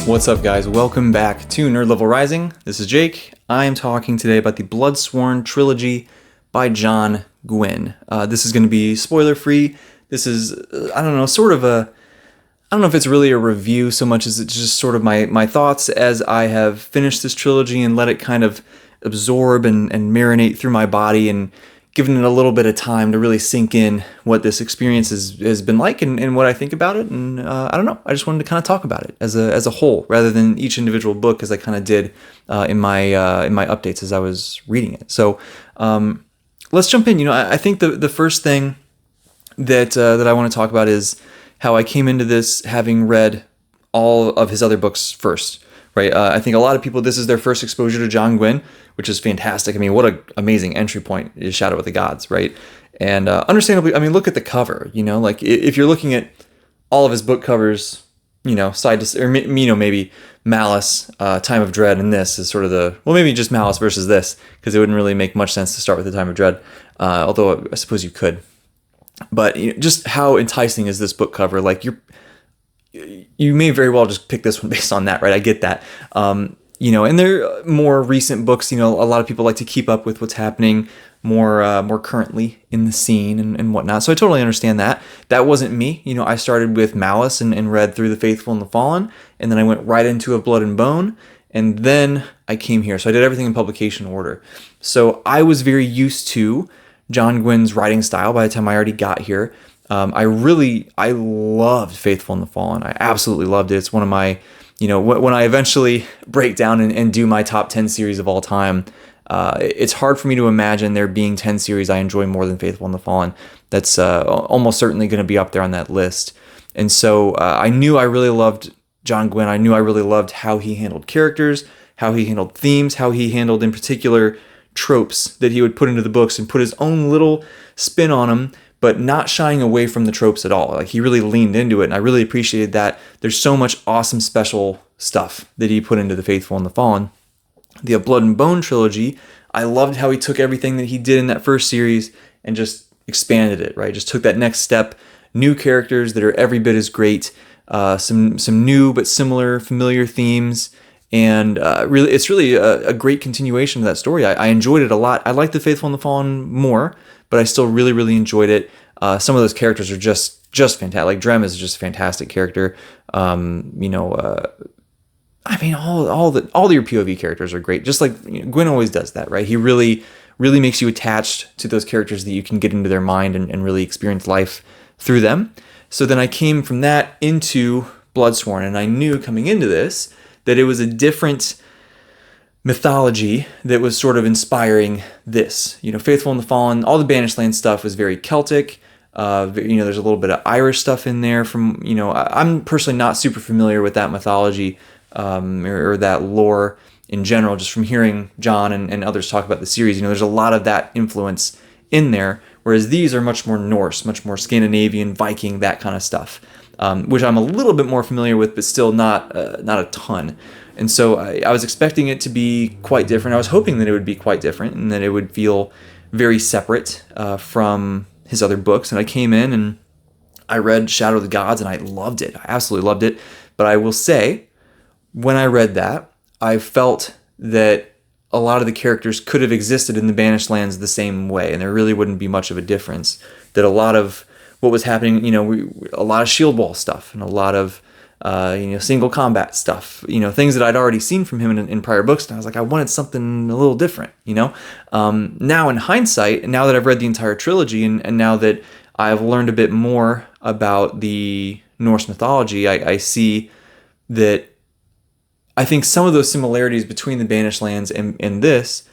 What's up, guys? Welcome back to Nerd Level Rising. This is Jake. I am talking today about the BLOODSWORN Trilogy by John Gwynne. This is going to be spoiler-free. This is, I don't know if it's really a review so much as it's just sort of my thoughts as I have finished this trilogy and let it kind of absorb and marinate through my body and given it a little bit of time to really sink in what this experience has been like and what I think about it. And I don't know, I just wanted to kind of talk about it as a whole rather than each individual book as I kind of did in my updates as I was reading it. So let's jump in. I think the first thing that I want to talk about is how I came into this having read all of his other books first. Right, I think a lot of people, this is their first exposure to John Gwynne, which is fantastic. I mean, what an amazing entry point is Shadow of the Gods, right? And understandably, I mean, look at the cover. Like if you're looking at all of his book covers, side to or maybe Malice, Time of Dread, and this is sort of maybe just Malice versus this, because it wouldn't really make much sense to start with the Time of Dread, although I suppose you could. But just how enticing is this book cover? Like you may very well just pick this one based on that, right? I get that. And they're more recent books, a lot of people like to keep up with what's happening more currently in the scene and whatnot. So I totally understand that. That wasn't me. I started with Malice and read through The Faithful and the Fallen, and then I went right into A Blood and Bone, and then I came here. So I did everything in publication order. So I was very used to John Gwynne's writing style by the time I already got here. I loved Faithful and the Fallen. I absolutely loved it. It's one of my, when I eventually break down and do my top 10 series of all time, it's hard for me to imagine there being 10 series I enjoy more than Faithful and the Fallen. That's almost certainly going to be up there on that list. And so I knew I really loved John Gwynne. I knew I really loved how he handled characters, how he handled themes, how he handled in particular tropes that he would put into the books and put his own little spin on them, but not shying away from the tropes at all. Like he really leaned into it, and I really appreciated that. There's so much awesome special stuff that he put into The Faithful and the Fallen. The Blood and Bone trilogy, I loved how he took everything that he did in that first series and just expanded it, right? Just took that next step, new characters that are every bit as great, some new but familiar themes, and it's really a great continuation of that story. I enjoyed it a lot. I liked The Faithful and the Fallen more, but I still really, really enjoyed it. Some of those characters are just fantastic. Like Drem is just a fantastic character. I mean, all your POV characters are great. Just like Gwynne always does that, right? He really, really makes you attached to those characters that you can get into their mind and really experience life through them. So then I came from that into BLOODSWORN, and I knew coming into this that it was a different mythology that was sort of inspiring this. Faithful and the Fallen, all the Banished Land stuff was very Celtic. There's a little bit of Irish stuff in there from, I'm personally not super familiar with that mythology or that lore in general, just from hearing John and others talk about the series. There's a lot of that influence in there, whereas these are much more Norse, much more Scandinavian, Viking, that kind of stuff, which I'm a little bit more familiar with, but still not a ton. And so I was expecting it to be quite different. I was hoping that it would be quite different and that it would feel very separate from his other books. And I came in and I read Shadow of the Gods and I loved it. I absolutely loved it. But I will say, when I read that, I felt that a lot of the characters could have existed in the Banished Lands the same way, and there really wouldn't be much of a difference. That a lot of what was happening, a lot of shield wall stuff and a lot of single combat stuff, things that I'd already seen from him in prior books. And I was like, I wanted something a little different, Now in hindsight, and now that I've read the entire trilogy and now that I've learned a bit more about the Norse mythology, I see that I think some of those similarities between the Banished Lands and this,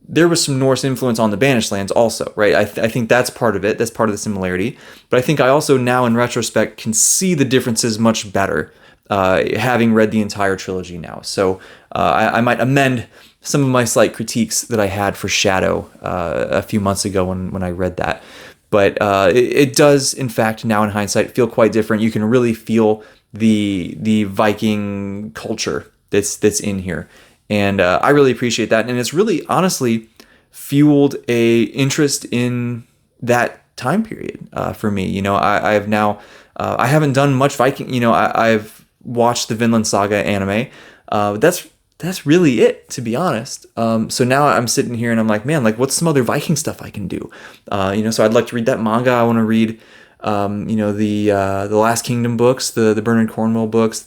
there was some Norse influence on the Banished Lands also, right? I think that's part of it. That's part of the similarity. But I think I also now in retrospect can see the differences much better, having read the entire trilogy now. So I might amend some of my slight critiques that I had for Shadow a few months ago when I read that. But it does, in fact, now in hindsight, feel quite different. You can really feel the Viking culture that's in here. And I really appreciate that. And it's really, honestly, fueled a interest in that time period for me. I have now, I haven't done much Viking. I've watched the Vinland Saga anime. That's really it, to be honest. So now I'm sitting here and I'm like, man, like what's some other Viking stuff I can do? So I'd like to read that manga. I want to read, the Last Kingdom books, the Bernard Cornwell books.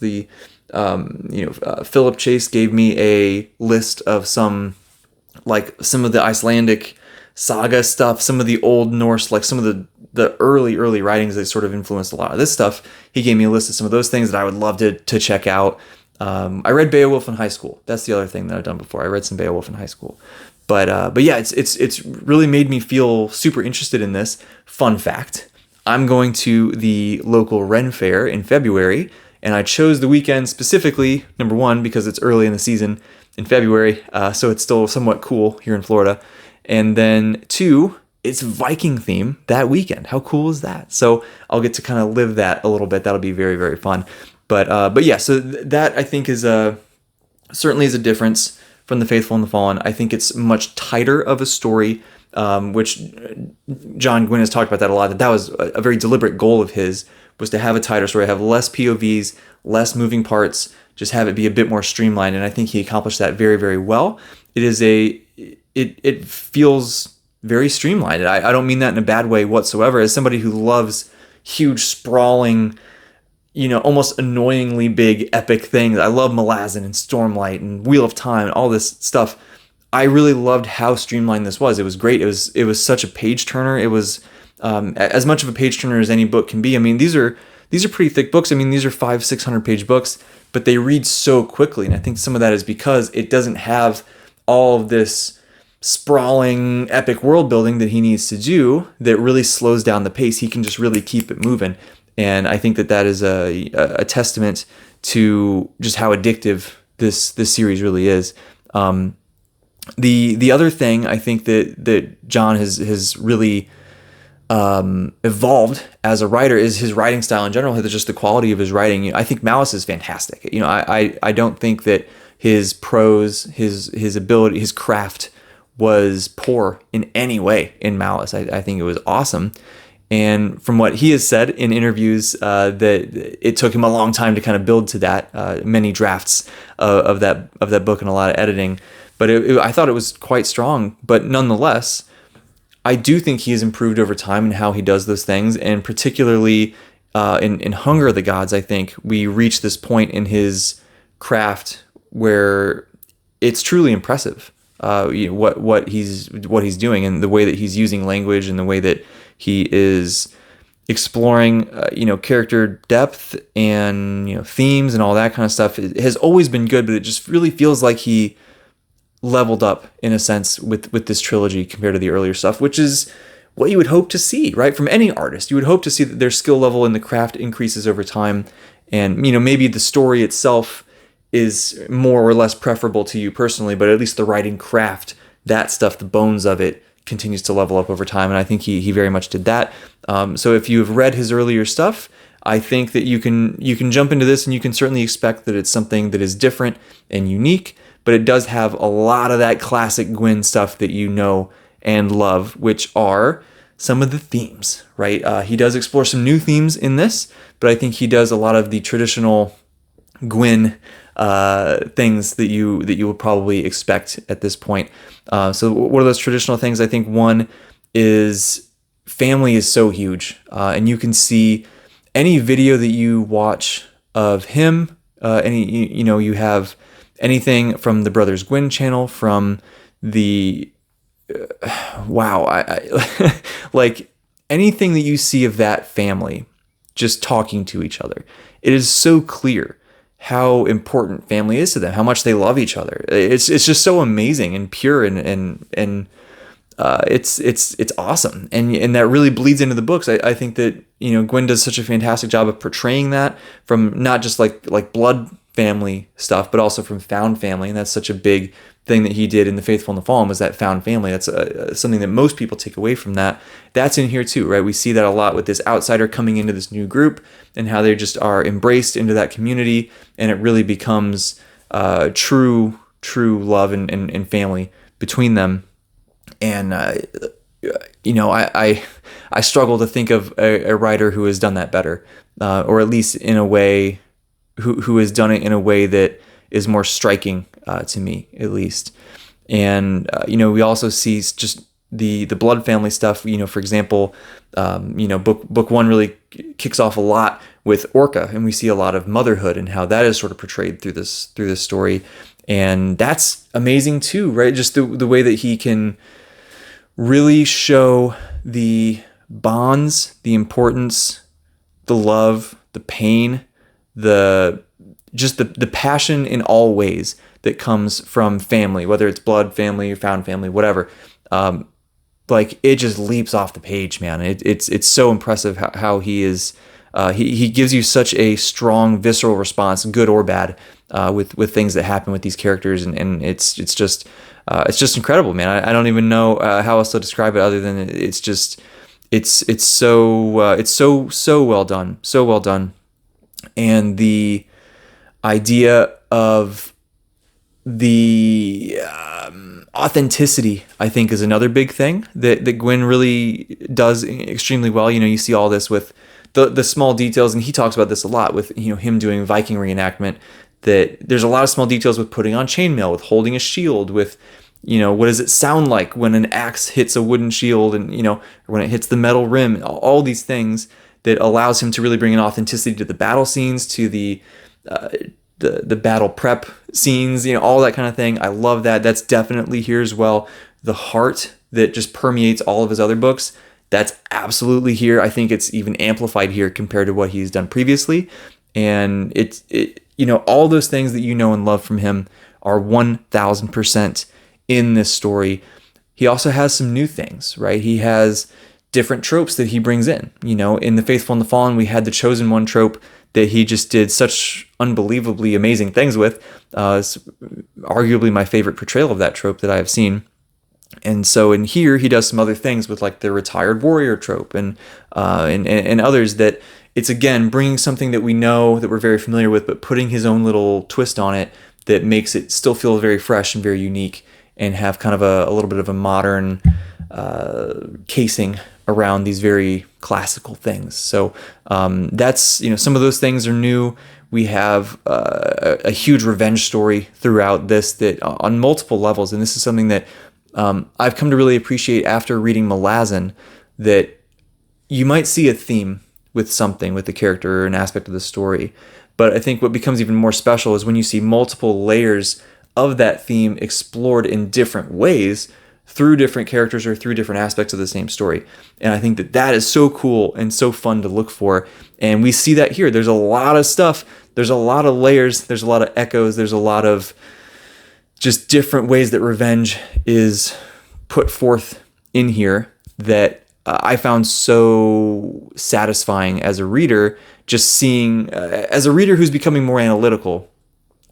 Philip Chase gave me a list of some of the Icelandic saga stuff, some of the Old Norse, like some of the early writings that sort of influenced a lot of this stuff. He gave me a list of some of those things that I would love to check out. I read Beowulf in high school. That's the other thing that I've done before. I read some Beowulf in high school. But yeah, it's really made me feel super interested in this. Fun fact, I'm going to the local Ren Fair in February, and I chose the weekend specifically, number one, because it's early in the season in February, so it's still somewhat cool here in Florida. And then two, it's Viking theme that weekend. How cool is that? So I'll get to kind of live that a little bit. That'll be very, very fun. But yeah, so that I think is certainly is a difference from The Faithful and the Fallen. I think it's much tighter of a story, which John Gwynne has talked about that a lot. That was a very deliberate goal of his, was to have a tighter story, have less POVs, less moving parts, just have it be a bit more streamlined. And I think he accomplished that very, very well. It feels very streamlined. I don't mean that in a bad way whatsoever. As somebody who loves huge, sprawling, almost annoyingly big epic things. I love Malazan and Stormlight and Wheel of Time and all this stuff. I really loved how streamlined this was. It was great. It was such a page turner. It was as much of a page turner as any book can be. I mean, these are pretty thick books. I mean, these are 500-600 page books, but they read so quickly. And I think some of that is because it doesn't have all of this sprawling epic world building that he needs to do that really slows down the pace. He can just really keep it moving. And I think that is a testament to just how addictive this series really is. The other thing I think that John has really evolved as a writer is his writing style in general. Just the quality of his writing. I think Malice is fantastic. I don't think that his prose, his ability, his craft was poor in any way in Malice. I think it was awesome. And from what he has said in interviews, that it took him a long time to kind of build to that, many drafts of that book and a lot of editing. But I thought it was quite strong. But nonetheless, I do think he has improved over time in how he does those things. And particularly in Hunger of the Gods, I think we reach this point in his craft where it's truly impressive. What he's doing and the way that he's using language and the way that he is exploring, character depth and, themes and all that kind of stuff. It has always been good, but it just really feels like he leveled up in a sense with this trilogy compared to the earlier stuff, which is what you would hope to see, right? From any artist, you would hope to see that their skill level in the craft increases over time. And, maybe the story itself is more or less preferable to you personally, but at least the writing craft, that stuff, the bones of it, continues to level up over time. And I think he very much did that. So if you've read his earlier stuff, I think that you can jump into this and you can certainly expect that it's something that is different and unique, but it does have a lot of that classic Gwynne stuff that you know and love, which are some of the themes, right? He does explore some new themes in this, but I think he does a lot of the traditional Gwynne things that you would probably expect at this point. So what are those traditional things? I think one is family is so huge, and you can see any video that you watch of him. You have anything from the Brothers Gwynne channel, from the I like anything that you see of that family just talking to each other. It is so clear how important family is to them, how much they love each other. It's just so amazing and pure and it's awesome. And that really bleeds into the books. I think that, Gwynne does such a fantastic job of portraying that from not just like blood family stuff, but also from found family. And that's such a big thing that he did in The Faithful and the Fallen, was that found family. That's something that most people take away from that. That's in here too, right? We see that a lot with this outsider coming into this new group and how they just are embraced into that community, and it really becomes true love and family between them. And I struggle to think of a writer who has done that better, or at least in a way who has done it in a way that is more striking to me, at least. And we also see just the blood family stuff. For example, book one really kicks off a lot with Orca, and we see a lot of motherhood and how that is sort of portrayed through this story, and that's amazing too, right? Just the way that he can really show the bonds, the importance, the love, the pain, the passion in all ways that comes from family, whether it's blood family, found family, whatever. Like it just leaps off the page, man. It's so impressive how he is. He gives you such a strong visceral response, good or bad, with things that happen with these characters, and it's just incredible, man. I don't even know how else to describe it other than it's so well done, so well done. And the idea of the authenticity, I think, is another big thing that Gwynne really does extremely well. You see all this with the small details, and he talks about this a lot with him doing Viking reenactment, that there's a lot of small details with putting on chainmail, with holding a shield, with what does it sound like when an axe hits a wooden shield, and or when it hits the metal rim, all these things that allows him to really bring an authenticity to the battle scenes, to the battle prep scenes, all that kind of thing. I love that. That's definitely here as well. The heart that just permeates all of his other books, that's absolutely here. I think it's even amplified here compared to what he's done previously. And all those things that and love from him are 1000% in this story. He also has some new things, right? He has different tropes that he brings in. In The Faithful and the Fallen, we had the Chosen One trope that he just did such unbelievably amazing things with. It's arguably my favorite portrayal of that trope that I have seen. And so in here, he does some other things with like the retired warrior trope and others that it's, again, bringing something that we know, that we're very familiar with, but putting his own little twist on it that makes it still feel very fresh and very unique and have kind of a little bit of a modern casing around these very classical things. So that's, some of those things are new. We have a huge revenge story throughout this that on multiple levels. And this is something that I've come to really appreciate after reading Malazan, that you might see a theme with something, with the character or an aspect of the story. But I think what becomes even more special is when you see multiple layers of that theme explored in different ways through different characters or through different aspects of the same story. And I think that is so cool and so fun to look for. And we see that here. There's a lot of stuff. There's a lot of layers. There's a lot of echoes. There's a lot of just different ways that revenge is put forth in here that I found so satisfying as a reader, just seeing, as a reader who's becoming more analytical,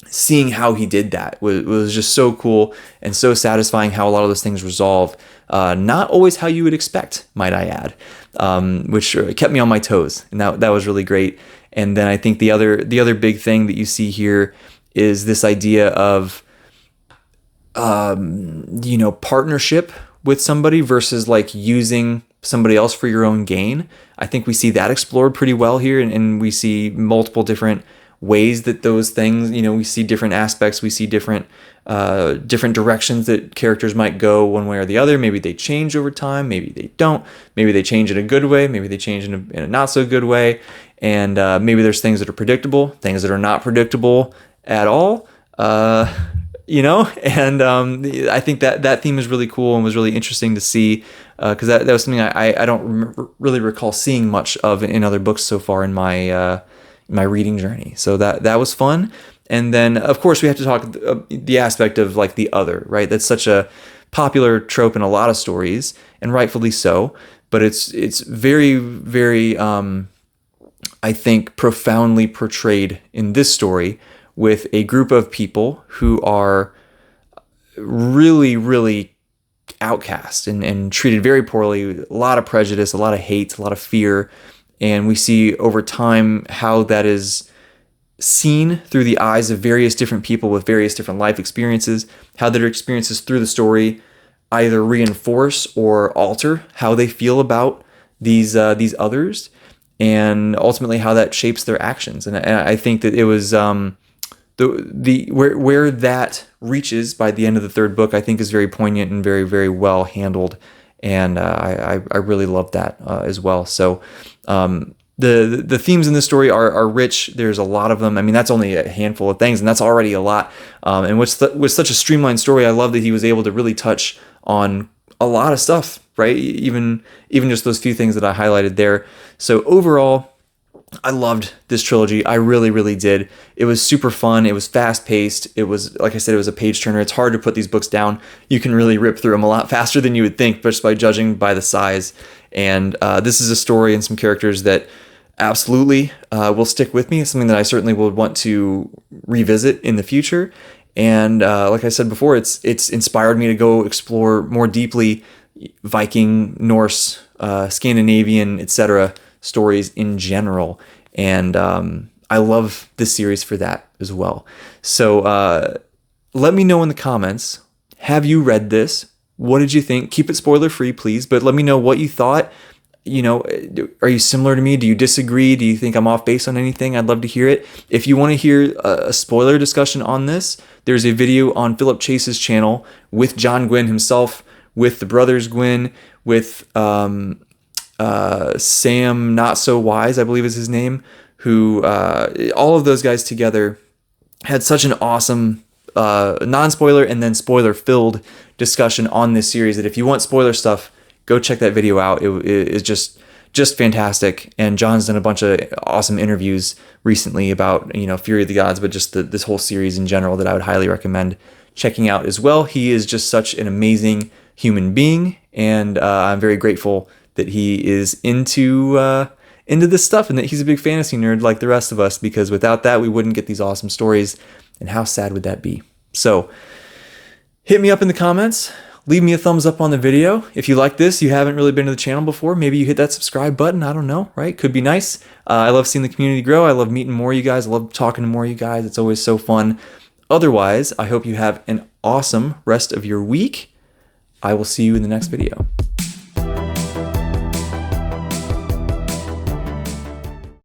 seeing how he did that was just so cool and so satisfying, how a lot of those things resolve. Not always how you would expect, might I add, which kept me on my toes, and that was really great. And then I think the other big thing that you see here is this idea of partnership with somebody versus like using somebody else for your own gain. I think we see that explored pretty well here, and we see multiple different ways that those things, we see different aspects, we see different directions that characters might go one way or the other. Maybe they change over time, maybe they don't, maybe they change in a good way, maybe they change in a not so good way, and maybe there's things that are predictable, things that are not predictable at all, and I think that theme is really cool and was really interesting to see, because that was something I don't really recall seeing much of in other books so far in my reading journey. So that was fun. And then of course we have to talk the aspect of like the other, right? That's such a popular trope in a lot of stories, and rightfully so, but it's very, very I think profoundly portrayed in this story, with a group of people who are really, really outcast and treated very poorly, a lot of prejudice, a lot of hate, a lot of fear. And we see over time how that is seen through the eyes of various different people with various different life experiences, how their experiences through the story either reinforce or alter how they feel about these others. and ultimately how that shapes their actions. And I think that it was where that reaches by the end of the third book, I think is very poignant and very, very well handled. And I really love that as well. So the themes in this story are rich. There's a lot of them. I mean, that's only a handful of things, and that's already a lot. And with such a streamlined story, I love that he was able to really touch on a lot of stuff, right? Even just those few things that I highlighted there. So overall, I loved this trilogy. I really, really did. It was super fun. It was fast paced. It was, like I said, it was a page turner. It's hard to put these books down. You can really rip through them a lot faster than you would think, just by judging by the size. And this is a story and some characters that absolutely will stick with me. It's something that I certainly would want to revisit in the future. And like I said before, it's inspired me to go explore more deeply Viking, Norse, Scandinavian, etc. stories in general. And I love this series for that as well. So let me know in the comments, have you read this? What did you think? Keep it spoiler free, please, but let me know what you thought. You know, are you similar to me? Do you disagree? Do you think I'm off base on anything? I'd love to hear it. If you want to hear a spoiler discussion on this, there's a video on Philip Chase's channel with John Gwynne himself, with the brothers Gwynne, with Sam Not So Wise, I believe is his name, who all of those guys together had such an awesome non-spoiler and then spoiler-filled discussion on this series that if you want spoiler stuff, go check that video out. It is just fantastic. And John's done a bunch of awesome interviews recently about, you know, Fury of the Gods, but just this whole series in general that I would highly recommend checking out as well. He is just such an amazing human being, and I'm very grateful that he is into this stuff and that he's a big fantasy nerd like the rest of us, because without that, we wouldn't get these awesome stories. And how sad would that be? So hit me up in the comments. Leave me a thumbs up on the video. If you like this, you haven't really been to the channel before, maybe you hit that subscribe button. I don't know, right? Could be nice. I love seeing the community grow. I love meeting more of you guys. I love talking to more of you guys. It's always so fun. Otherwise, I hope you have an awesome rest of your week. I will see you in the next video.